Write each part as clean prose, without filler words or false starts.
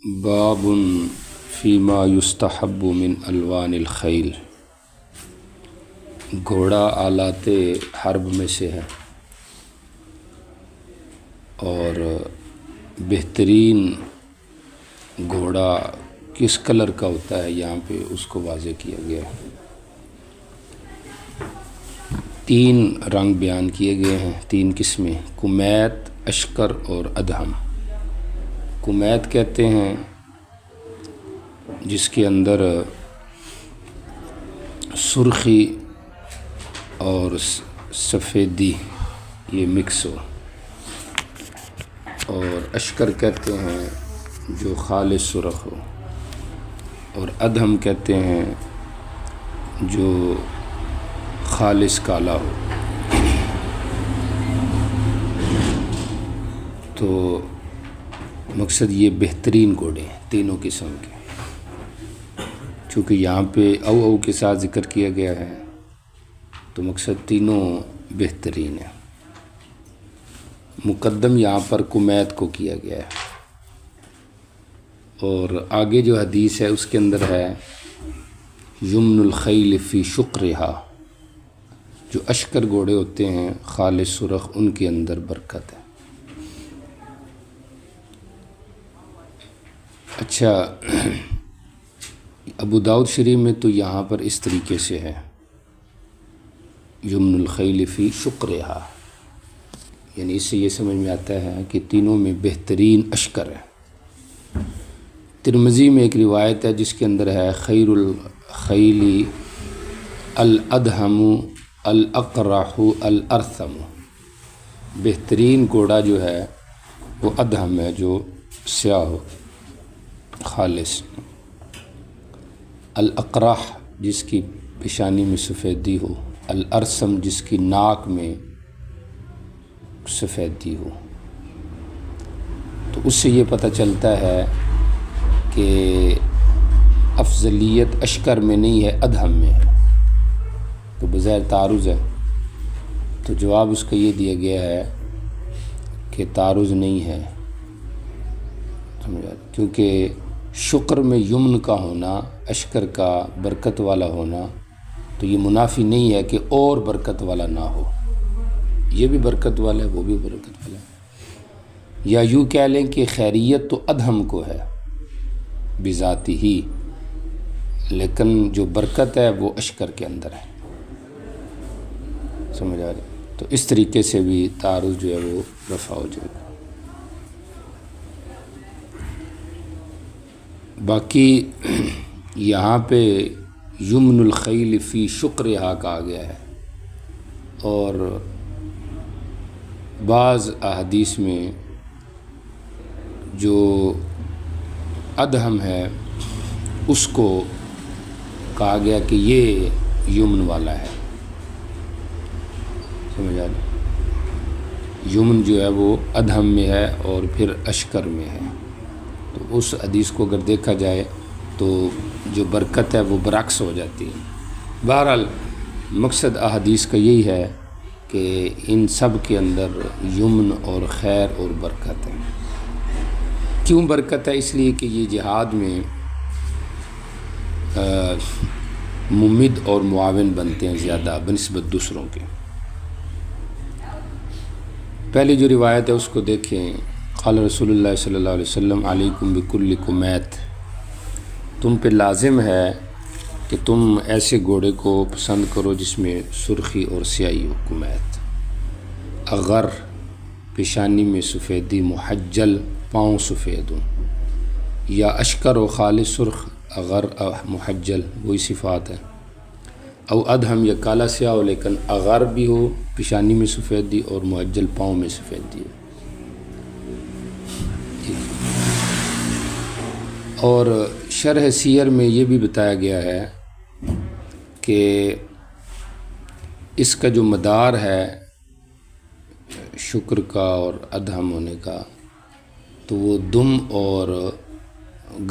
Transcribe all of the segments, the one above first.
باب فیما یستحب من الوان الخیل، گھوڑا آلات حرب میں سے ہے اور بہترین گھوڑا کس کلر کا ہوتا ہے یہاں پہ اس کو واضح کیا گیا ہے۔ 3 رنگ بیان کیے گئے ہیں، 3 قسمیں، کمیت، اشکر اور ادہم۔ کمیت کہتے ہیں جس کے اندر سرخی اور سفیدی یہ مکس ہو، اور اشکر کہتے ہیں جو خالص سرخ ہو، اور ادہم کہتے ہیں جو خالص کالا ہو۔ تو مقصد یہ بہترین گھوڑے ہیں تینوں قسم کے، چونکہ یہاں پہ او کے ساتھ ذکر کیا گیا ہے تو مقصد تینوں بہترین ہیں۔ مقدم یہاں پر کمیت کو کیا گیا ہے، اور آگے جو حدیث ہے اس کے اندر ہے یمن الخیل فی شقرہا، جو اشکر گھوڑے ہوتے ہیں خالص سرخ، ان کے اندر برکت ہے۔ اچھا، ابو داؤد شریف میں تو یہاں پر اس طریقے سے ہے یمن الخیل فی شقرہا، یعنی اس سے یہ سمجھ میں آتا ہے کہ تینوں میں بہترین اشکر ہے۔ ترمذی میں ایک روایت ہے جس کے اندر ہے خیر الخیل الادہم الاقرح الارثم، بہترین گھوڑا جو ہے وہ ادہم ہے، جو سیاہ ہو خالص، الاقرح جس کی پیشانی میں سفیدی ہو، الارثم جس کی ناک میں سفیدی ہو۔ تو اس سے یہ پتہ چلتا ہے کہ افضلیت اشکر میں نہیں ہے، ادہم میں ہے، تو بظاہر تعارض ہے۔ تو جواب اس کا یہ دیا گیا ہے کہ تعارض نہیں ہے، سمجھا، کیونکہ شکر میں یمن کا ہونا، اشکر کا برکت والا ہونا، تو یہ منافی نہیں ہے کہ اور برکت والا نہ ہو، یہ بھی برکت والا ہے وہ بھی برکت والا ہے۔ یا یوں کہہ لیں کہ خیریت تو ادہم کو ہے بذاتی ہی، لیکن جو برکت ہے وہ اشکر کے اندر ہے، سمجھ آ رہی؟ تو اس طریقے سے بھی تعارض جو ہے وہ رفع ہو جائے گا۔ باقی یہاں پہ یمن الخیل فی شقرہا کہا گیا ہے، اور بعض احادیث میں جو ادہم ہے اس کو کہا گیا کہ یہ یمن والا ہے، سمجھ آ رہی؟ یمن جو ہے وہ ادہم میں ہے اور پھر اشکر میں ہے۔ تو اس حدیث کو اگر دیکھا جائے تو جو برکت ہے وہ برعکس ہو جاتی ہے۔ بہرحال مقصد احادیث کا یہی ہے کہ ان سب کے اندر یمن اور خیر اور برکت ہے۔ کیوں برکت ہے؟ اس لیے کہ یہ جہاد میں ممد اور معاون بنتے ہیں زیادہ بنسبت دوسروں کے۔ پہلی جو روایت ہے اس کو دیکھیں، قال رسول اللہ صلی اللہ علیہ وسلم علیکم بکل کمیت، تم پہ لازم ہے کہ تم ایسے گھوڑے کو پسند کرو جس میں سرخی اور سیاہی ہو، کمیت، اغر پیشانی میں سفیدی، محجل پاؤں سفید ہوں، یا اشکر و خالص سرخ، اغر محجل وہی صفات ہے، او ادہم یا کالا سیاہ ہو لیکن اغر بھی ہو، پیشانی میں سفیدی اور محجل پاؤں میں سفیدی ہو۔ اور شرح سیر میں یہ بھی بتایا گیا ہے کہ اس کا جو مدار ہے شکر کا اور ادہم ہونے کا، تو وہ دم اور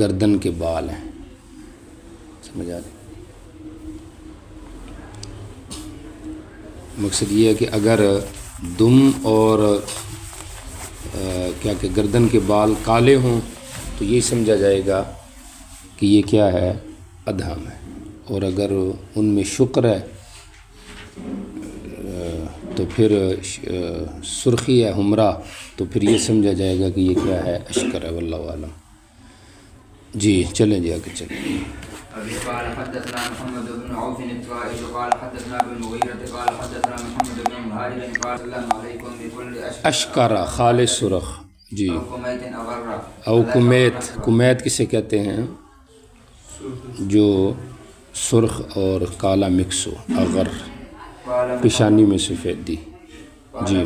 گردن کے بال ہیں، سمجھ آ رہی؟ مقصد یہ ہے کہ اگر دم اور کیا کہ گردن کے بال کالے ہوں تو یہ سمجھا جائے گا کہ یہ کیا ہے، ادہم ہے۔ اور اگر ان میں شکر ہے تو پھر سرخی ہے حمرہ، تو پھر یہ سمجھا جائے گا کہ یہ کیا ہے، اشکر ہے، واللہ عالم۔ جی چلیں جی آگے چلیں۔ ابي قال حدثنا محمد بن عوف الطائي قال حدثنا ابن المغيرة قال حدثنا محمد بن مهاجر قال السلام عليكم بكل اشکرا خالص سرخ، جی، او كميت اغر او کمیت، کمیت کسے کہتے ہیں؟ جو سرخ اور کالا مکس ہو، اغر پیشانی میں سفیدی، جی۔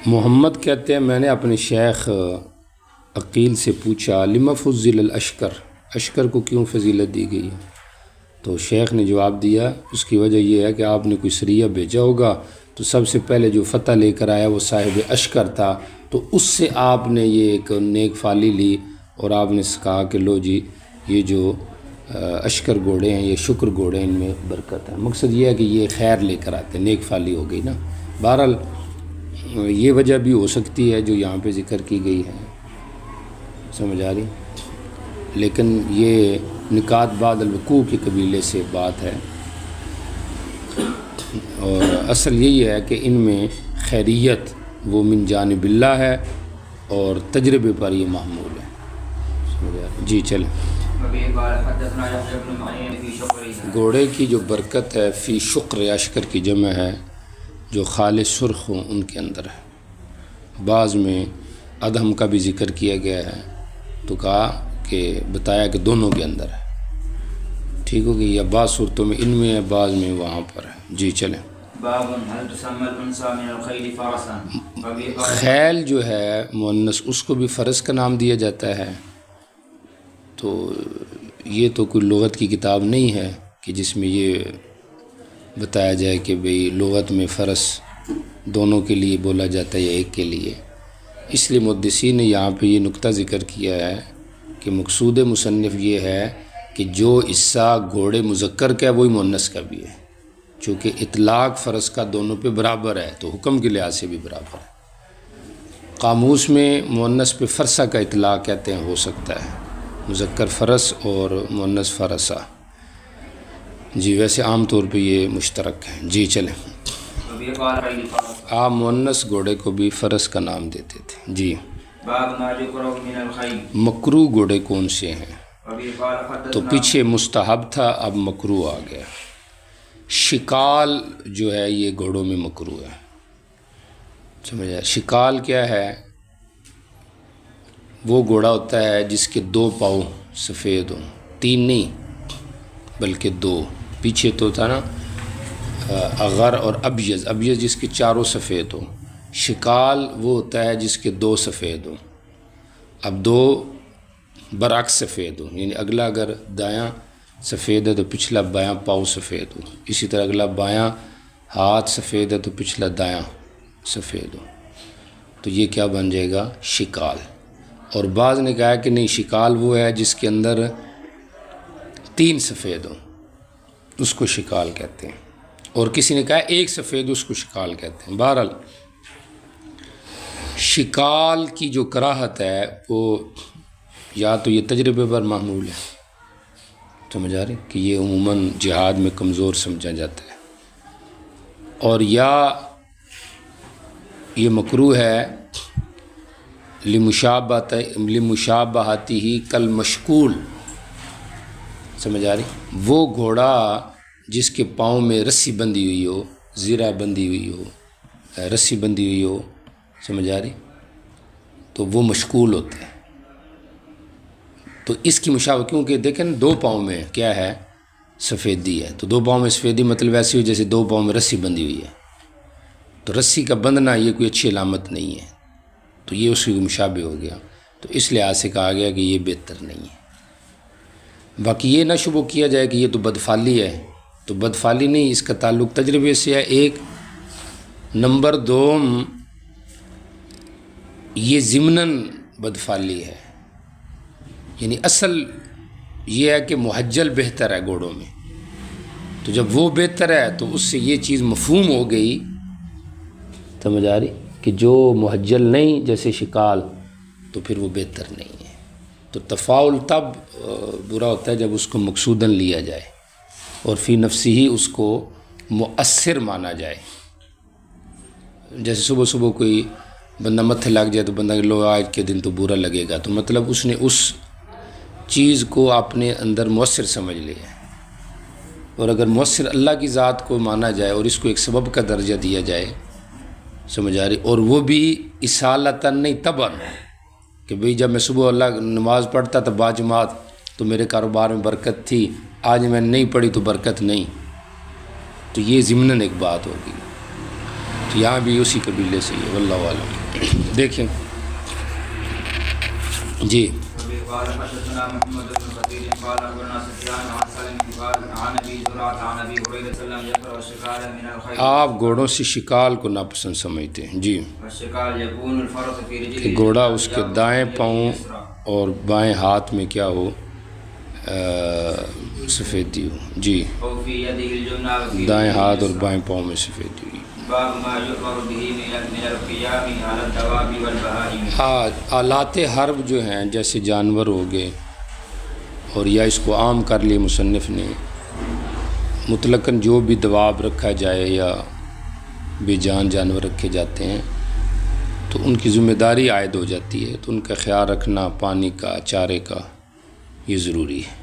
محمد کہتے ہیں میں نے اپنے شیخ عقیل سے پوچھا لما فضل الاشکر، اشکر کو کیوں فضیلت دی گئی ہے؟ تو شیخ نے جواب دیا اس کی وجہ یہ ہے کہ آپ نے کوئی سریہ بھیجا ہوگا تو سب سے پہلے جو فتح لے کر آیا وہ صاحب اشکر تھا، تو اس سے آپ نے یہ ایک نیک فالی لی اور آپ نے کہا کہ لو جی یہ جو اشکر گھوڑے ہیں یہ شکر گھوڑے، ان میں برکت ہے۔ مقصد یہ ہے کہ یہ خیر لے کر آتے ہیں، نیک فالی ہو گئی نا۔ بہرحال یہ وجہ بھی ہو سکتی ہے جو یہاں پہ ذکر کی گئی ہے، سمجھ آ رہی، لیکن یہ نکات بعد الوقوع کے قبیلے سے بات ہے، اور اصل یہی ہے کہ ان میں خیریت وہ من جانب اللہ ہے اور تجربے پر یہ محمول ہے، سمجھ آ رہی؟ جی چلیں۔ گھوڑے کی جو برکت ہے فی شکر، اشکر کی جمع ہے، جو خالص سرخ ہوں ان کے اندر ہے۔ بعض میں ادہم کا بھی ذکر کیا گیا ہے تو کہا کہ بتایا کہ دونوں کے اندر ہے، ٹھیک ہو گئی، یا بعض صورتوں میں ان میں ہے، بعض میں وہاں پر ہے۔ جی چلیں۔ خیل جو ہے مؤنث، اس کو بھی فرس کا نام دیا جاتا ہے، تو یہ تو کوئی لغت کی کتاب نہیں ہے کہ جس میں یہ بتایا جائے کہ بھئی لغت میں فرس دونوں کے لیے بولا جاتا ہے یا ایک کے لیے، اس لیے محدثین نے یہاں پہ یہ نقطہ ذکر کیا ہے کہ مقصود مصنف یہ ہے کہ جو حصہ گھوڑے مذکر کا ہے وہی مؤنث کا بھی ہے، چونکہ اطلاق فرس کا دونوں پہ برابر ہے تو حکم کے لحاظ سے بھی برابر ہے۔ قاموس میں مؤنث پہ فرسہ کا اطلاق کہتے ہیں، ہو سکتا ہے مذکر فرس اور مؤنث فرسہ، جی ویسے عام طور پہ یہ مشترک ہے۔ جی چلیں۔ آپ مؤنث گھوڑے کو بھی فرس کا نام دیتے تھے، جی۔ مکروہ گھوڑے کون سے ہیں؟ تو پیچھے مستحب تھا، اب مکروہ آ گیا۔ شکال جو ہے یہ گھوڑوں میں مکروہ ہے، سمجھا؟ شکال کیا ہے؟ وہ گھوڑا ہوتا ہے جس کے 2 پاؤں سفید ہوں، 3 نہیں بلکہ 2، پیچھے تو تھا نا اغر اور ابیض، ابیض جس کے 4 سفید ہوں، شکال وہ ہوتا ہے جس کے 2 سفید ہوں، اب 2 برعکس سفید ہوں، یعنی اگلا اگر دایاں سفید ہے تو پچھلا بایاں پاؤں سفید ہو، اسی طرح اگلا بایاں ہاتھ سفید ہے تو پچھلا دایاں سفید ہو، تو یہ کیا بن جائے گا؟ شکال۔ اور بعض نے کہا کہ نہیں، شکال وہ ہے جس کے اندر 3 سفید ہوں، اس کو شکال کہتے ہیں، اور کسی نے کہا 1 سفید اس کو شکال کہتے ہیں۔ بہرحال شکال کی جو کراہت ہے وہ یا تو یہ تجربے پر معمول ہے، سمجھ آ رہی کہ یہ عموماً جہاد میں کمزور سمجھا جاتا ہے، اور یا یہ مکروہ ہے لمشابہتی ہی کل مشکول، سمجھ آ رہی؟ وہ گھوڑا جس کے پاؤں میں رسی بندھی ہوئی ہو، زرہ بندھی ہوئی ہو، رسی بندھی ہوئی ہو، سمجھ آ رہی؟ تو وہ مشکول ہوتا ہے، تو اس کی مشابہ، کیونکہ دیکھیں 2 پاؤں میں کیا ہے؟ سفیدی ہے، تو 2 پاؤں میں سفیدی مطلب ایسی ہو جیسے 2 پاؤں میں رسی بندھی ہوئی ہے، تو رسی کا بندھنا یہ کوئی اچھی علامت نہیں ہے، تو یہ اس کی مشابہ ہو گیا، تو اس لحاظ سے کہا گیا کہ یہ بہتر نہیں ہے۔ باقی یہ نہ شبہ کیا جائے کہ یہ تو بدفعلی ہے، تو بدفعلی نہیں، اس کا تعلق تجربے سے ہے، 1 نمبر 2 یہ ضمناً بدفعلی ہے، یعنی اصل یہ ہے کہ محجل بہتر ہے گھوڑوں میں، تو جب وہ بہتر ہے تو اس سے یہ چیز مفہوم ہو گئی، سمجھ آ رہی کہ کہ جو محجل نہیں جیسے شکال تو پھر وہ بہتر نہیں ہے۔ تو تفاعل تب برا ہوتا ہے جب اس کو مقصوداً لیا جائے اور فی نفسی ہی اس کو مؤثر مانا جائے۔ جیسے صبح صبح کوئی بندہ متھے لگ جائے تو بندہ کہ لو آج کے دن تو برا لگے گا، تو مطلب اس نے اس چیز کو اپنے اندر مؤثر سمجھ لیا ہے۔ اور اگر مؤثر اللہ کی ذات کو مانا جائے اور اس کو ایک سبب کا درجہ دیا جائے، سمجھ آ رہی، اور وہ بھی اصالتاً نہیں تباً، کہ بھئی جب میں صبح اللہ نماز پڑھتا تھا باجماعت تو میرے کاروبار میں برکت تھی، آج میں نے نہیں پڑھی تو برکت نہیں، تو یہ ضمناً ایک بات ہوگی۔ تو یہاں بھی اسی قبیلے سے ہے، واللہ عالم۔ دیکھیں جی، قال حدثنا محمد بن كثير قال اخبرنا سفيان عن سالم قال عن ابي زرعه عن ابي هريره صلى الله عليه وسلم يقرأ الشكال من الخيل۔ آپ گھوڑوں سے شکال کو ناپسند سمجھتے ہیں جی، الشكال يكون الفرس في رجله، کہ گھوڑا اس کے دائیں پاؤں اور بائیں ہاتھ میں کیا ہو، سفیدی ہو جی، او في يده الجمنة، دائیں ہاتھ اور بائیں پاؤں میں سفیدی ہوئی۔ باب ما يؤمر به من القيام على الدواب والبهائم۔ آلات حرب جو ہیں جیسے جانور ہو گئے، اور یا اس کو عام کر لیے مصنف نے، مطلقاً جو بھی دواب رکھا جائے یا بے جان جانور رکھے جاتے ہیں تو ان کی ذمہ داری عائد ہو جاتی ہے، تو ان کا خیال رکھنا، پانی کا، چارے کا، یہ ضروری ہے۔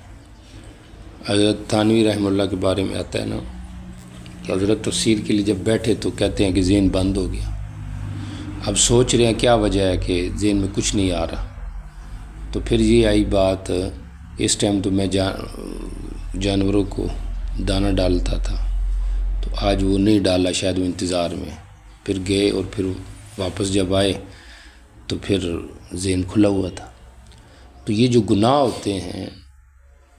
حضرت تھانوی رحمہ اللہ کے بارے میں آتا ہے نا کہ حضرت تفسیر کے لیے جب بیٹھے تو کہتے ہیں کہ ذہن بند ہو گیا، اب سوچ رہے ہیں کیا وجہ ہے کہ ذہن میں کچھ نہیں آ رہا، تو پھر یہ آئی بات، اس ٹائم تو میں جانوروں کو دانہ ڈالتا تھا، تو آج وہ نہیں ڈالا، شاید وہ انتظار میں، پھر گئے اور پھر واپس جب آئے تو پھر ذہن کھلا ہوا تھا۔ تو یہ جو گناہ ہوتے ہیں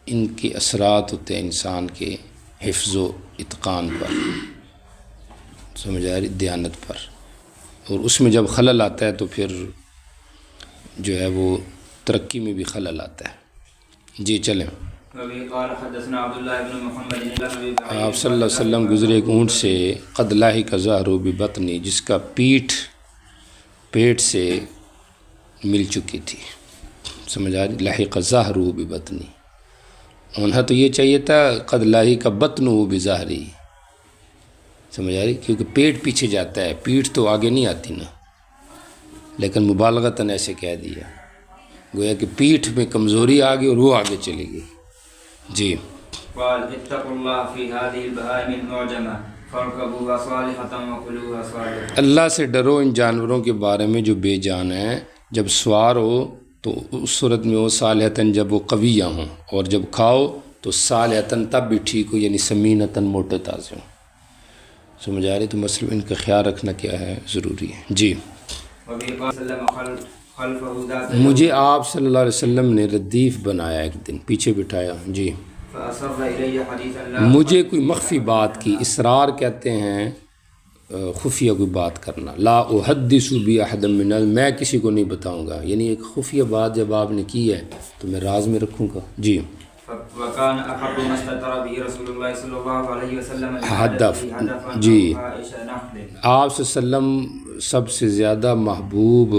ان کے اثرات ہوتے ہیں انسان کے حفظ و اتقان پر، سمجھ آ رہی، دیانت پر، اور اس میں جب خلل آتا ہے تو پھر جو ہے وہ ترقی میں بھی خلل آتا ہے۔ جی چلیں، آپ صلی اللہ علیہ وسلم گزرے ایک اونٹ سے، قد لاحق ظہرہ ببطنی، جس کا پیٹ سے مل چکی تھی، سمجھ آ رہی، لاحق ظہرہ ببطنی، ہونا تو یہ چاہیے تھا قد لاحق بطنہ بظہری، سمجھ آ رہی، کیونکہ پیٹ پیچھے جاتا ہے، پیٹھ تو آگے نہیں آتی نا، لیکن مبالغتاً ایسے کہہ دیا، گویا کہ پیٹھ میں کمزوری آ گئی اور وہ آگے چلی گئی۔ جی، قال اتقوا الله في هذه البهائم المعجمة فاركبوها صالحة وكلوها صالحة۔ اللہ سے ڈرو ان جانوروں کے بارے میں جو بے جان ہیں، جب سوار ہو تو اس صورت میں وہ صالحتاً، جب وہ قویہ ہوں، اور جب کھاؤ تو صالحتاً تب بھی ٹھیک ہو، یعنی سمینتاً، موٹے تازے ہوں، سمجھ آ رہی۔ تو مثلا ان کا خیال رکھنا کیا ہے، ضروری ہے۔ جی، مجھے آپ صلی اللہ علیہ وسلم نے ردیف بنایا، ایک دن پیچھے بٹھایا، جی، مجھے کوئی مخفی بات کی، اسرار کہتے ہیں خفیہ کوئی بات کرنا، لا احدث باحد من، میں کسی کو نہیں بتاؤں گا، یعنی ایک خفیہ بات جب آپ نے کی ہے تو میں راز میں رکھوں گا۔ جی، وكان احب ما استتر به رسول الله صلى الله عليه وسلم ہدف، جی، آپ صلی اللہ علیہ وسلم سب سے زیادہ محبوب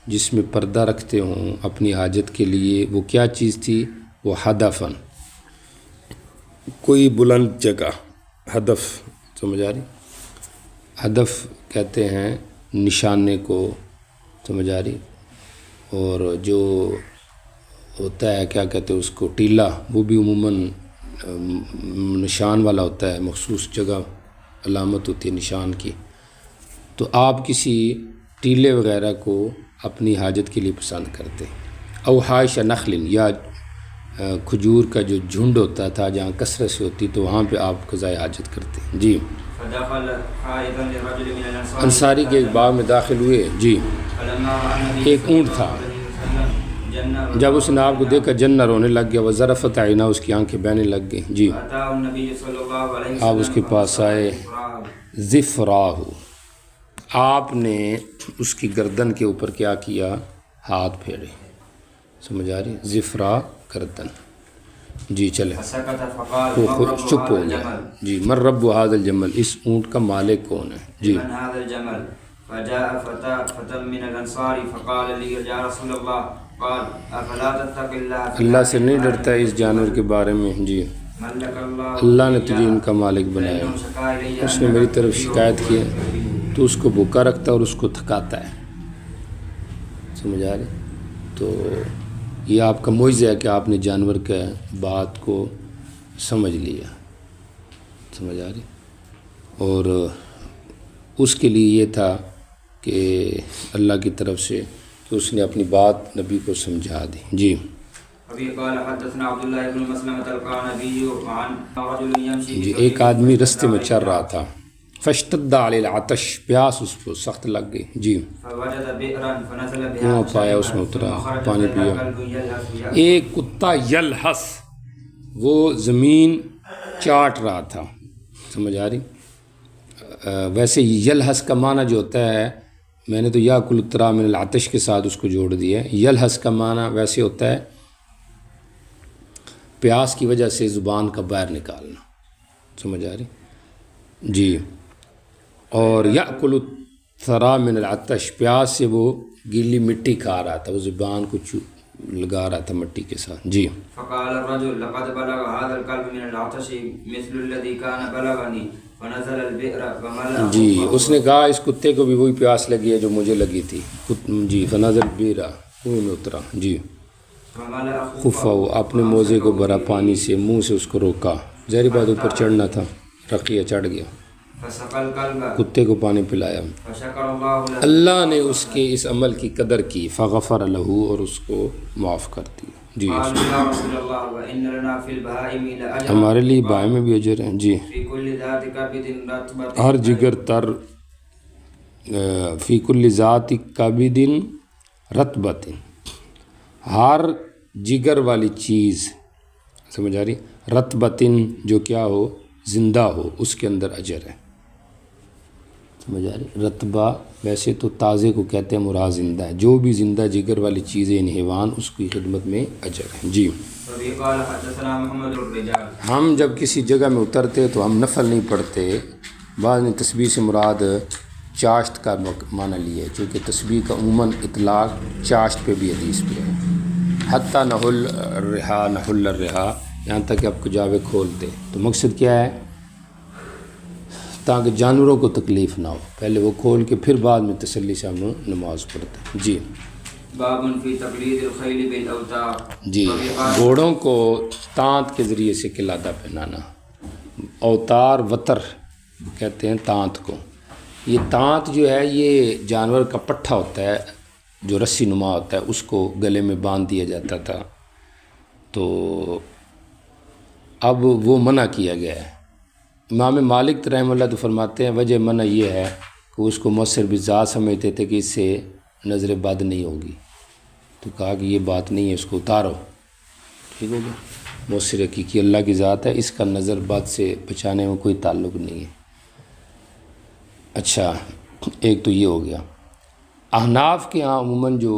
جس میں پردہ رکھتے ہوں اپنی حاجت کے لیے، وہ کیا چیز تھی؟ وہ ہدفن، کوئی بلند جگہ، ہدف، سمجھ آ رہی، ہدف کہتے ہیں نشانے کو، سمجھ آ رہی، اور جو ہوتا ہے کیا کہتے ہیں اس کو، ٹیلا، وہ بھی عموماً نشان والا ہوتا ہے، مخصوص جگہ علامت ہوتی ہے نشان کی، تو آپ کسی ٹیلے وغیرہ کو اپنی حاجت کے لیے پسند کرتے، او حائش نخل، یا کھجور کا جو جھنڈ ہوتا تھا جہاں کثرت سے ہوتی تو وہاں پہ آپ قضائے حاجت کرتے۔ جی، انصاری کے ایک باغ میں داخل ہوئے، جی، ایک اونٹ تھا، جب اس نے آپ کو دیکھا جنہ رونے لگ گیا، وظرفت عیناہ، اس کی آنکھیں بہنے لگ گئیں۔ جی، آپ اس کے پاس آئے، ذفراہ، آپ نے اس کی گردن کے اوپر کیا کیا؟ ہاتھ پھیرے، سمجھ آ رہی، ذفراہ گردن۔ جی چلیں، وہ خود چپ ہو گیا۔ جی، من رب هذا الجمل، اس اونٹ کا مالک کون ہے؟ جی، فجاء فتى من الانصار فقال لي يا رسول الله قال افلا تتق الله اللہ سے نہیں ڈرتا ہے اس جانور کے بارے میں؟ جی، ملك الله اللہ نے تجھے ان کا مالک بنایا، اس نے میری طرف شکایت کی ہے، تو اس کو بھوکا رکھتا ہے اور اس کو تھکاتا ہے، سمجھ آ رہی؟ تو یہ آپ کا معجزہ ہے کہ آپ نے جانور کے بات کو سمجھ لیا، سمجھ آ رہی؟ اور اس کے لیے یہ تھا کہ اللہ کی طرف سے کہ اس نے اپنی بات نبی کو سمجھا دی۔ جی، ابھی قال حدثنا عبد الله بن مسلمة القعنبي عن رجل يمشي جی، ایک آدمی رستے میں چل رہا تھا، فاشتد علی العطش، پیاس اس کو سخت لگ گئی، جی، فوجد بئرا فنزل بها کنواں پایا، اس میں اترا، پانی پیا۔ ایک کتا یلحس، وہ زمین چاٹ رہا تھا، سمجھ آ رہی؟ ویسے یلحس کا معنی جو ہوتا ہے، میں نے تو یا کل ترا من العطش کے ساتھ اس کو جوڑ دیا ہے، یلحس کا معنی ویسے ہوتا ہے پیاس کی وجہ سے زبان کا باہر نکالنا، سمجھ آ رہی؟ جی، اور یاکل الثرى من العطش، پیاس سے وہ گیلی مٹی کھا رہا تھا، وہ زبان کو لگا رہا تھا مٹی کے ساتھ۔ جی، فقال الرجل لقد بلغ هذا الكلب من العطش مثل الذي كان بلغني فنزل البئر فملأ۔ جی، اس نے کہا اس کتے کو بھی وہی پیاس لگی ہے جو مجھے لگی تھی، جی، فنزل البئر، کنویں میں اترا، جی، خفا، اپنے موزے کو بھرا پانی سے، منہ سے اس کو روکا، ظاہری بات اوپر چڑھنا تھا، رقیہ چڑھ گیا، کتے کو پانی پلایا، اللہ نے اس کے اس عمل کی قدر کی، فغفر له، اور اس کو معاف کر دیا۔ جی، ہمارے لیے بائیں میں بھی اجر ہیں۔ جی، ہر جگر تر، فی کل ذات کبد رطبۃ، ہر جگر والی چیز، سمجھ آ رہی؟ رطبۃ، جو کیا ہو، زندہ ہو، اس کے اندر اجر ہے، سمجھ آ رہی؟ رتبہ ویسے تو تازے کو کہتے ہیں، مراد زندہ ہے، جو بھی زندہ جگر والی چیزیں، حیوان، اس کی خدمت میں اجر ہے۔ جی، ہم جب کسی جگہ میں اترتے تو ہم نفل نہیں پڑھتے، بعض نے تسبیح سے مراد چاشت کا معنی لیا ہے، چونکہ تسبیح کا عموماً اطلاق چاشت پہ بھی حدیث پہ ہے، حتیٰ نحل الرحا، یہاں تک کہ آپ کو جاوے کھولتے، تو مقصد کیا ہے؟ تاکہ جانوروں کو تکلیف نہ ہو، پہلے وہ کھول کے پھر بعد میں تسلی سے ہم نماز پڑھتے ہیں۔ جی، باب فی تقلید الخیل بالاوتار، جی، گھوڑوں کو تانت کے ذریعے سے قلادہ پہنانا، اوتار وتر کہتے ہیں تانت کو۔ یہ تانت جو ہے یہ جانور کا پٹھا ہوتا ہے جو رسی نما ہوتا ہے، اس کو گلے میں باندھ دیا جاتا تھا، تو اب وہ منع کیا گیا ہے۔ امام مالک رحمہ اللہ تو فرماتے ہیں وجہ منع یہ ہے کہ اس کو مؤثر بذات سمجھتے تھے کہ اس سے نظر بد نہیں ہوگی، تو کہا کہ یہ بات نہیں ہے، اس کو اتارو، ٹھیک ہو گیا، مؤثر حقیقی اللہ کی ذات ہے، اس کا نظر بد سے بچانے میں کوئی تعلق نہیں ہے۔ اچھا، ایک تو یہ ہو گیا۔ احناف کے ہاں عموماً جو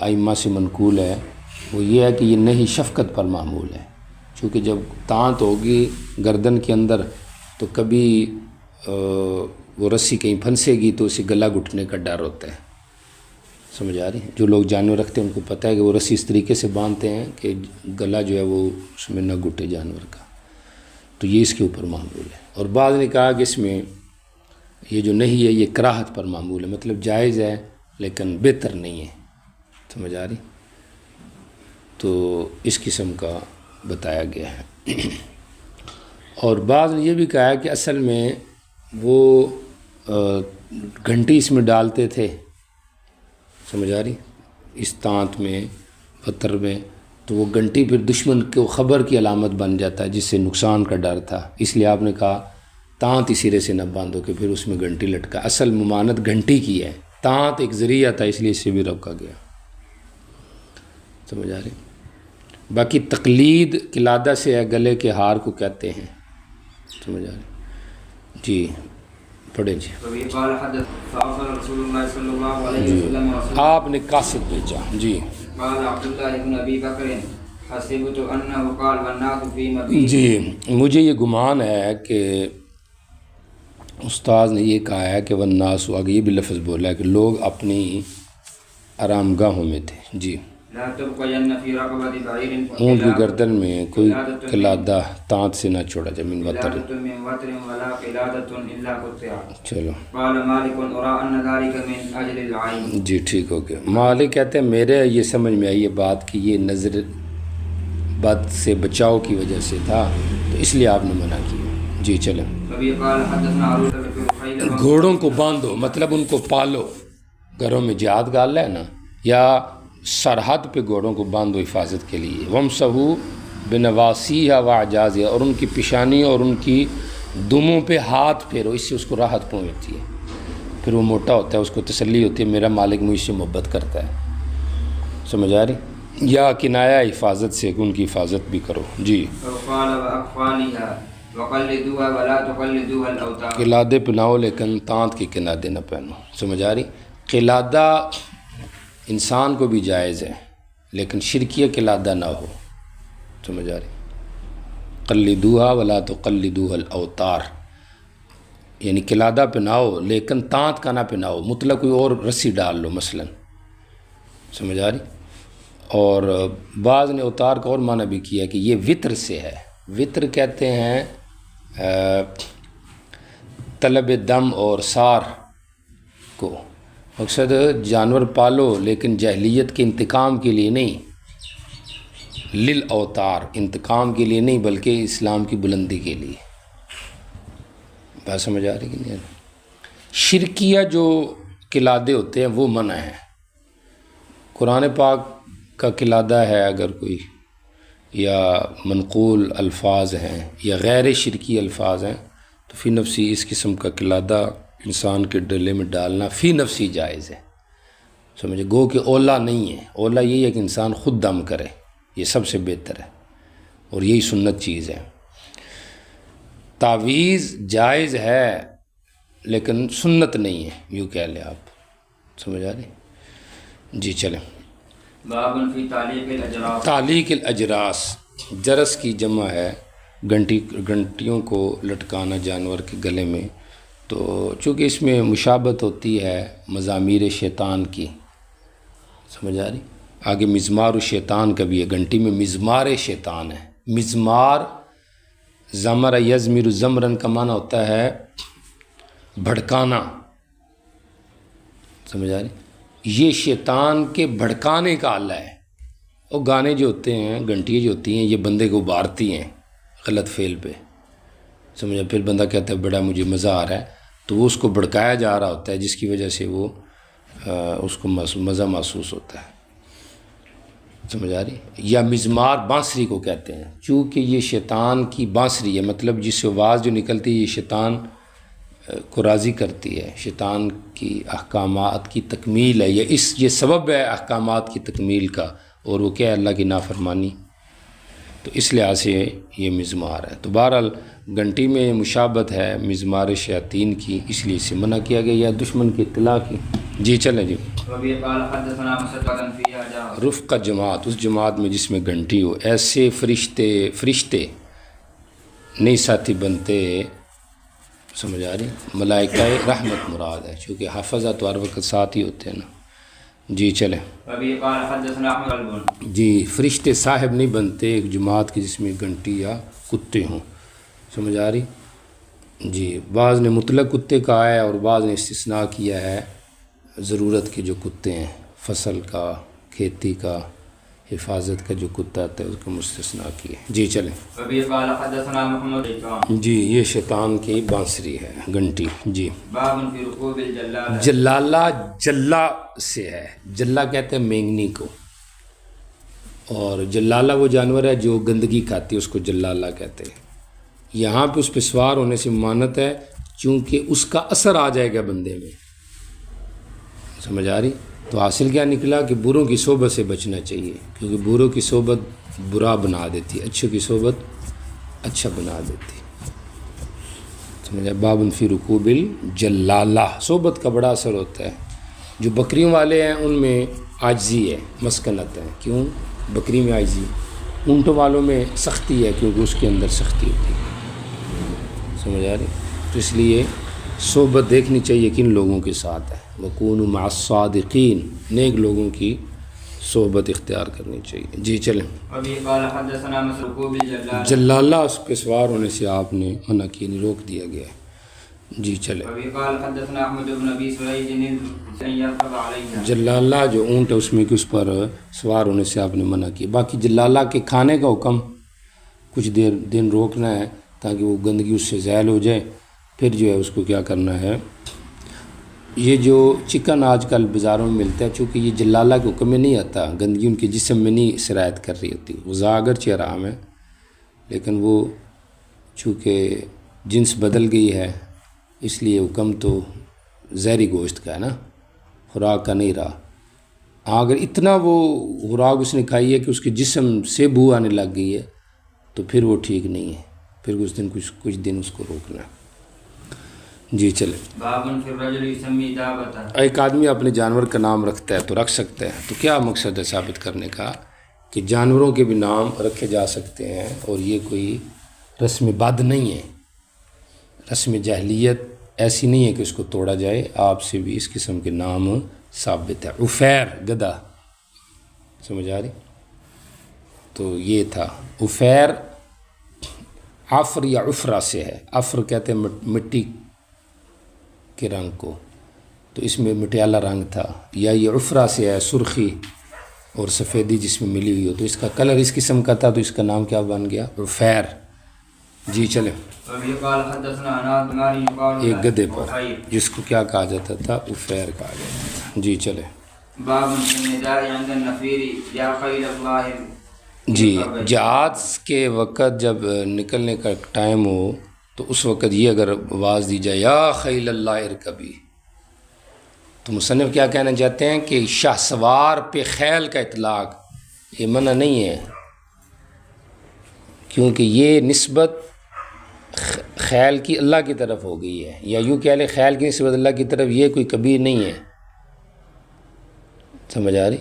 ائمہ سے منقول ہے وہ یہ ہے کہ یہ نہیں شفقت پر معمول ہے، چونکہ جب تانت ہوگی گردن کے اندر تو کبھی وہ رسی کہیں پھنسے گی تو اسے گلا گھٹنے کا ڈر ہوتا ہے، سمجھ آ رہی؟ جو لوگ جانور رکھتے ہیں ان کو پتہ ہے کہ وہ رسی اس طریقے سے باندھتے ہیں کہ گلا جو ہے وہ اس میں نہ گھٹے جانور کا، تو یہ اس کے اوپر معمول ہے۔ اور بعض نے کہا کہ اس میں یہ جو نہیں ہے یہ کراہت پر معمول ہے، مطلب جائز ہے لیکن بہتر نہیں ہے، سمجھ آ رہی؟ تو اس قسم کا بتایا گیا ہے۔ اور بعض نے یہ بھی کہا ہے کہ اصل میں وہ گھنٹی اس میں ڈالتے تھے، سمجھ آ رہی؟ اس تانت میں، پتھر میں، تو وہ گھنٹی پھر دشمن کو خبر کی علامت بن جاتا ہے، جس سے نقصان کا ڈر تھا، اس لیے آپ نے کہا تانت اس سرے سے نہ باندھو کہ پھر اس میں گھنٹی لٹکا، اصل ممانت گھنٹی کی ہے، تانت ایک ذریعہ تھا اس لیے اس سے بھی روکا گیا، سمجھ آ رہی؟ باقی تقلید قلادہ سے ہے، گلے کے ہار کو کہتے ہیں، سمجھ آ رہی؟ جی، پڑھیں جی۔ جی، آپ نے قاصد بھیجا، جی، جی، مجھے یہ گمان ہے کہ استاذ نے یہ کہا ہے کہ والناس، آگے یہ بھی لفظ بولا ہے کہ لوگ اپنی آرام گاہوں میں تھے. جی. لا تبقين في رقبة بعير اونٹ کی گردن میں کوئی قلادہ تانت سے نہ چھوڑا جائے. من وتر. قلادة من وتر ولا قلادة إلا قطعت. چلو. قال مالك أرى أن ذلك من أجل العين. جی ٹھیک ہو گیا. مالک کہتے ہیں میرے یہ سمجھ میں آئی یہ بات کہ یہ نظر بد سے بچاؤ کی وجہ سے تھا تو اس لیے آپ نے منع کیا. جی چلیں. گھوڑوں کو باندھو مطلب ان کو پالو. گھروں میں جہاد گال ہے نا، یا سرحد پہ گھوڑوں کو باندھو حفاظت کے لیے. ومسحو بنواسیہا واعجازہا، اور ان کی پیشانی اور ان کی دموں پہ ہاتھ پھیرو، اس سے اس کو راحت پہنچتی ہے. پھر وہ موٹا ہوتا ہے، اس کو تسلی ہوتی ہے میرا مالک مجھ سے محبت کرتا ہے. سمجھ آ رہی؟ یا کنایا حفاظت سے ان کی حفاظت بھی کرو. جی. قلادے پہناؤ لیکن تانت کے قلادے نہ پہنو. سمجھ آ رہی؟ قلادہ انسان کو بھی جائز ہے لیکن شرکیہ قلادہ نہ ہو. سمجھ آ رہی؟ قلدوہا ولا تقلدوها الاوتار، یعنی قلادہ پہناؤ لیکن تانت کا نہ پہناؤ، مطلق کوئی اور رسی ڈال لو مثلا. سمجھ آ رہی؟ اور بعض نے اوتار کا اور معنی بھی کیا کہ یہ وطر سے ہے. وطر کہتے ہیں طلب دم اور سار کو. مقصد جانور پالو لیکن جاہلیت کے انتقام کے لیے نہیں، للاوتار، انتقام کے لیے نہیں بلکہ اسلام کی بلندی کے لیے. بات سمجھ آ رہی کہ نہیں؟ شرکیہ جو قلادے ہوتے ہیں وہ منع ہیں. قرآن پاک کا قلادہ ہے اگر کوئی، یا منقول الفاظ ہیں یا غیر شرکی الفاظ ہیں تو فی نفسی اس قسم کا قلادہ انسان کے ڈلے میں ڈالنا فی نفسی جائز ہے. سمجھے؟ گو کہ اولا نہیں ہے. اولا یہی ہے کہ انسان خود دم کرے، یہ سب سے بہتر ہے اور یہی سنت چیز ہے. تعویذ جائز ہے لیکن سنت نہیں ہے، یوں کہہ لیں آپ. سمجھ آ رہی؟ جی چلیں. باب فی تعلیق الاجراس. تعلیق الاجراس جرس کی جمع ہے، گھنٹیوں کو لٹکانا جانور کے گلے میں. تو چونکہ اس میں مشابہت ہوتی ہے مزامیر شیطان کی. سمجھ آ رہی؟ آگے مزمار الشیطان کا بھی ہے. گھنٹی میں مزمار شیطان ہے. مزمار زمر یزمر زمرن کا معنی ہوتا ہے بھڑکانا. سمجھ آ رہی؟ یہ شیطان کے بھڑکانے کا آلہ ہے. اور گانے جو ہوتے ہیں، گھنٹیاں جو ہوتی ہیں، یہ بندے کو ابھارتی ہیں غلط فعل پہ. سمجھا؟ پھر بندہ کہتا ہے بڑا مجھے مزہ آ رہا ہے، تو وہ اس کو بھڑکایا جا رہا ہوتا ہے جس کی وجہ سے وہ اس کو مزہ محسوس ہوتا ہے. سمجھ آ رہی؟ یا مزمار بانسری کو کہتے ہیں چونکہ یہ شیطان کی بانسری ہے، مطلب جس سے آواز جو نکلتی ہے یہ شیطان کو راضی کرتی ہے، شیطان کی احکامات کی تکمیل ہے. یہ سبب ہے احکامات کی تکمیل کا، اور وہ کیا ہے؟ اللہ کی نافرمانی. تو اس لحاظ سے یہ مزمار ہے. تو بہرحال گھنٹی میں مشابہت ہے مزمار شیاطین کی، اس لیے اسے منع کیا گیا، یا دشمن کی اطلاع کی. جی چلیں. جی. رفقہ جماعت، اس جماعت میں جس میں گھنٹی ہو. ایسے فرشتے نہیں ساتھی بنتے. سمجھ آ رہی؟ ملائکہ رحمت مراد ہے، چونکہ حافظہ تو ہر وقت ساتھ ہی ہوتے ہیں نا. جی چلیں. جی فرشتے صاحب نہیں بنتے ایک جماعت کی جس میں گھنٹی یا کتے ہوں. سمجھ آ رہی؟ جی. بعض نے مطلق کتے کہا ہے اور بعض نے استثناء کیا ہے ضرورت کے جو کتے ہیں، فصل کا، کھیتی کا، حفاظت کا جو کتا آتا ہے اس کو مستثنیٰ کیے. جی چلیں. جی یہ شیطان کی بانسری ہے گھنٹی. جی. جلالہ جلا سے ہے. جلا کہتے ہیں مینگنی کو، اور جلالہ وہ جانور ہے جو گندگی کھاتی ہے، اس کو جلالہ کہتے ہیں. یہاں پہ اس پہ سوار ہونے سے ممانت ہے چونکہ اس کا اثر آ جائے گا بندے میں. سمجھ آ رہی؟ تو حاصل کیا نکلا کہ بروں کی صحبت سے بچنا چاہیے، کیونکہ بروں کی صحبت برا بنا دیتی، اچھوں کی صحبت اچھا بنا دیتی. سمجھا؟ باب فی رکوب الجلالہ، صحبت کا بڑا اثر ہوتا ہے. جو بکریوں والے ہیں ان میں عاجزی ہے، مسکنت ہے. کیوں؟ بکری میں عاجزی. اونٹوں والوں میں سختی ہے کیونکہ اس کے اندر سختی ہوتی ہے. سمجھ آ رہی؟ تو اس لیے صحبت دیکھنی چاہیے کن لوگوں کے ساتھ ہے، وکونوا مع الصادقین، نیک لوگوں کی صحبت اختیار کرنی چاہیے۔ جی چلیں۔ ابھی قال حدثنا مسروق بالجلال، جلالہ اس پہ سوار ہونے سے آپ نے منع کی، نہیں روک دیا گیا ہے۔ جی چلیں۔ ابھی قال حدثنا احمد بن ابی سعید ان يركب عليها، جلالہ جو اونٹ ہے اس میں کہ اس پر سوار ہونے سے آپ نے منع کی۔ باقی جلالہ کے کھانے کا حکم کچھ دن روکنا ہے تاکہ وہ گندگی اس سے زائل ہو جائے، پھر جو ہے اس کو کیا کرنا ہے۔ یہ جو چکن آج کل بازاروں میں ملتا ہے، چونکہ یہ جلالہ کے حکم میں نہیں آتا، گندگی ان کے جسم میں نہیں سرایت کر رہی ہوتی، غذا اگرچہ حرام ہے لیکن وہ چونکہ جنس بدل گئی ہے اس لیے حکم تو زہری گوشت کا ہے نا، خوراک کا نہیں رہا۔ اگر اتنا وہ خوراک اس نے کھائی ہے کہ اس کے جسم سے بو آنے لگ گئی ہے تو پھر وہ ٹھیک نہیں ہے، پھر کچھ دن اس کو روکنا ہے۔ جی چلیں۔ باب فی الرجل یسمی دابتہ، ایک آدمی اپنے جانور کا نام رکھتا ہے تو رکھ سکتا ہے، تو کیا مقصد ہے ثابت کرنے کا کہ جانوروں کے بھی نام رکھے جا سکتے ہیں اور یہ کوئی رسم بد نہیں ہے، رسم جاہلیت ایسی نہیں ہے کہ اس کو توڑا جائے، آپ سے بھی اس قسم کے نام ثابت ہے۔ عفیر گدھا، سمجھ آ رہی؟ تو یہ تھا عفیر، عفر یا عفرہ سے ہے، عفر کہتے ہیں مٹی کے رنگ کو، تو اس میں مٹیالہ رنگ تھا، یا یہ عفرہ سے ہے، سرخی اور سفیدی جس میں ملی ہوئی ہو، تو اس کا کلر اس قسم کا تھا تو اس کا نام کیا بن گیا؟ عفیر۔ جی چلیں۔ ابھی قال حدثنا اناد ماری قال ایک گدھے پر جس کو کیا کہا جاتا تھا؟ عفیر کہا جاتا تھا۔ جی چلیں۔ باب فی النداء عند النفیر یا خیل اللہ، جی جہاد کے وقت جب نکلنے کا ٹائم ہو تو اس وقت یہ اگر آواز دی جائے یا خیل اللہ ارکبی، تو مصنف کیا کہنا چاہتے ہیں کہ شاہ سوار پہ خیل کا اطلاق یہ منع نہیں ہے، کیونکہ یہ نسبت خیل کی اللہ کی طرف ہو گئی ہے، یا یوں کہہ لیں خیل کی نسبت اللہ کی طرف یہ کوئی کبیر نہیں ہے، سمجھ آ رہی؟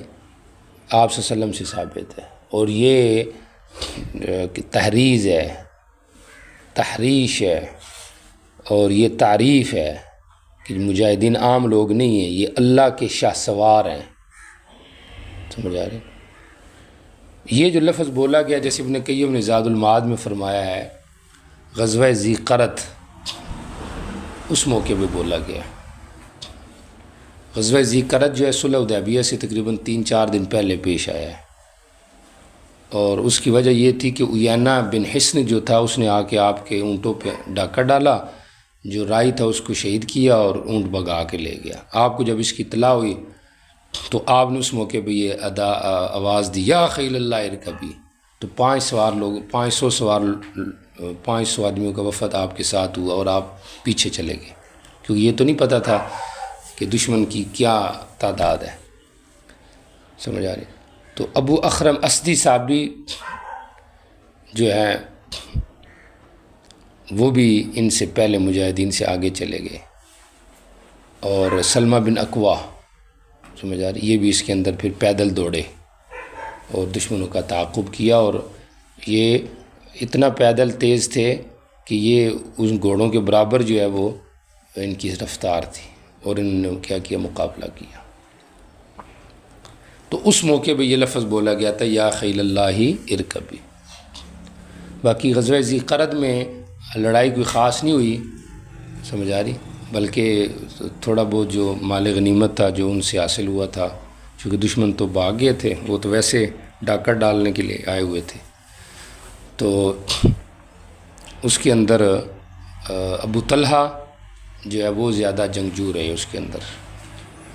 آپ صلی اللہ علیہ وسلم سے ثابت ہے، اور یہ تحریض ہے، تحریش ہے، اور یہ تعریف ہے کہ مجاہدین عام لوگ نہیں ہیں، یہ اللہ کے شاہ سوار ہیں، سمجھ آ رہی؟ یہ جو لفظ بولا گیا جیسے ابن قیم نے زاد المعاد میں فرمایا ہے، غزوہ ذی قرۃ اس موقع پہ بولا گیا۔ غزوہ ذی قرۃ جو ہے صلح حدیبیہ سے تقریباً 3-4 دن پہلے پیش آیا ہے، اور اس کی وجہ یہ تھی کہ عیینہ بن حصن جو تھا اس نے آ کے آپ کے اونٹوں پہ ڈاکہ ڈالا، جو رائی تھا اس کو شہید کیا اور اونٹ بگا کے لے گیا۔ آپ کو جب اس کی اطلاع ہوئی تو آپ نے اس موقع پہ یہ آواز دی یا خیل اللہ ارکبی، تو 500 آدمیوں کا وفد آپ کے ساتھ ہوا اور آپ پیچھے چلے گئے، کیونکہ یہ تو نہیں پتہ تھا کہ دشمن کی کیا تعداد ہے، سمجھ آ رہی؟ تو ابو اخرم اسدی صاحب بھی جو ہے وہ بھی ان سے پہلے مجاہدین سے آگے چلے گئے، اور سلمہ بن اکوا، سمجھ آ رہی، یہ بھی اس کے اندر پھر پیدل دوڑے اور دشمنوں کا تعاقب کیا، اور یہ اتنا پیدل تیز تھے کہ یہ ان گھوڑوں کے برابر جو ہے وہ ان کی رفتار تھی، اور انہوں نے کیا کیا؟ مقابلہ کیا۔ تو اس موقع پہ یہ لفظ بولا گیا تھا یا خیل اللہ ارکبی۔ باقی غزوہ ذی قرۃ میں لڑائی کوئی خاص نہیں ہوئی، سمجھ آ رہی، بلکہ تھوڑا بہت جو مال غنیمت تھا جو ان سے حاصل ہوا تھا، چونکہ دشمن تو بھاگ گئے تھے، وہ تو ویسے ڈاکہ ڈالنے کے لیے آئے ہوئے تھے، تو اس کے اندر ابو طلحہ جو ہے وہ زیادہ جنگجو رہے اس کے اندر،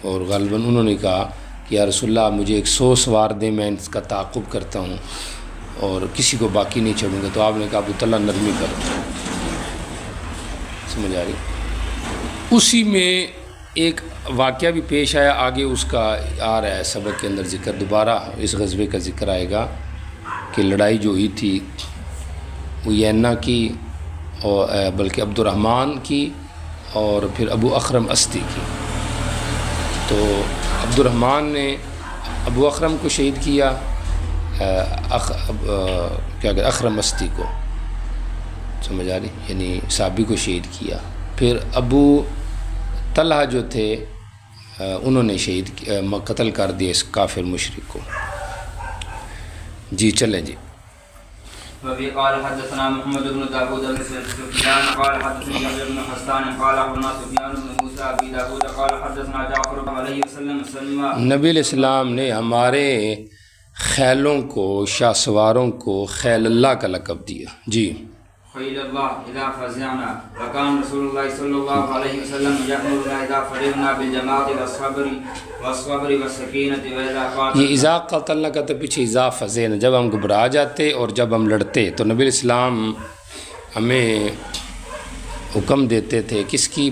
اور غالباً انہوں نے کہا کہ یا رسول اللہ مجھے 100 سوار دیں، میں اس کا تعاقب کرتا ہوں اور کسی کو باقی نہیں چھوڑوں گا، تو آپ نے کہا ابو طلحہ نرمی کرو، سمجھ آ رہی؟ اسی میں ایک واقعہ بھی پیش آیا، آگے اس کا آ رہا ہے سبق کے اندر ذکر، دوبارہ اس غزوے کا ذکر آئے گا کہ لڑائی جو ہوئی تھی عیینہ کی، اور بلکہ عبد الرحمن کی اور پھر ابو اخرم اسدی کی۔ تو عبد الرحمن نے ابو اخرم کو شہید کیا، کیا کہ اخرم اسدی کو، سمجھ آ رہی، یعنی صحابی کو شہید کیا، پھر ابو طلحہ جو تھے انہوں نے قتل کر دیا اس کافر مشرک کو. جی چلیں جی. وفي قال حدثنا محمد بن داود بن سفيان قال حدثني يحيى بن حسان قال اخبرنا سفيان بن موسى ابي داود قال حدثنا جعفر بن عليه وسلم سلم. نبی علیہ السلام نے ہمارے خیلوں کو، شاہ سواروں کو خیل اللہ کا لقب دیا. جی. خيل الله اذا فزعنا وكان رسول الله صلى الله عليه وسلم يأمرنا اذا فرغنا بالجماعه والصبر والسكينه واذا قاتلنا. یہ اذا قتلنا کا تو پیچھے اذا فزعنا، جب ہم گھبرا جاتے اور جب ہم لڑتے تو نبی علیہ السلام ہمیں حکم دیتے تھے کس کی؟